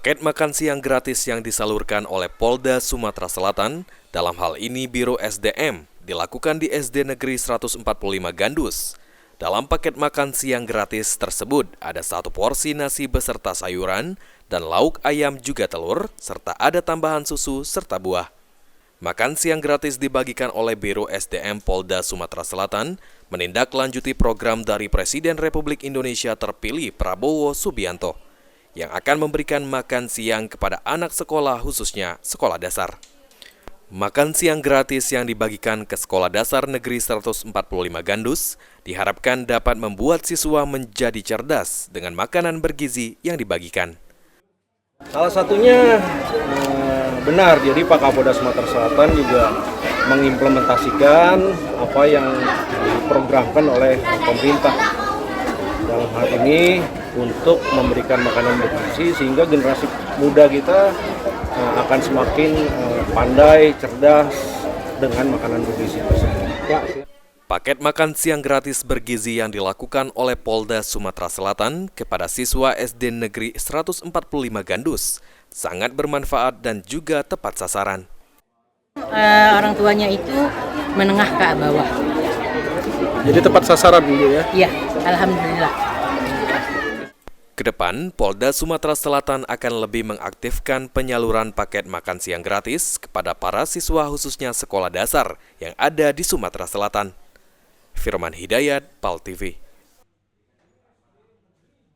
Paket makan siang gratis yang disalurkan oleh Polda Sumatera Selatan, dalam hal ini Biro SDM, dilakukan di SD Negeri 145 Gandus. Dalam paket makan siang gratis tersebut ada 1 porsi nasi beserta sayuran dan lauk ayam juga telur, serta ada tambahan susu serta buah. Makan siang gratis dibagikan oleh Biro SDM Polda Sumatera Selatan menindaklanjuti program dari Presiden Republik Indonesia terpilih Prabowo Subianto yang akan memberikan makan siang kepada anak sekolah khususnya sekolah dasar. Makan siang gratis yang dibagikan ke Sekolah Dasar Negeri 145 Gandus diharapkan dapat membuat siswa menjadi cerdas dengan makanan bergizi yang dibagikan. Salah satunya benar, jadi Pak Kapolda Sumatera Selatan juga mengimplementasikan apa yang diprogramkan oleh pemerintah dalam hal ini untuk memberikan makanan bergizi sehingga generasi muda kita akan semakin pandai, cerdas dengan makanan bergizi tersebut. Paket makan siang gratis bergizi yang dilakukan oleh Polda Sumatera Selatan kepada siswa SD Negeri 145 Gandus sangat bermanfaat dan juga tepat sasaran. Orang tuanya itu menengah ke bawah. Jadi tepat sasaran dulu ya? Iya, alhamdulillah. Kedepan, Polda Sumatera Selatan akan lebih mengaktifkan penyaluran paket makan siang gratis kepada para siswa khususnya sekolah dasar yang ada di Sumatera Selatan. Firman Hidayat, PAL TV.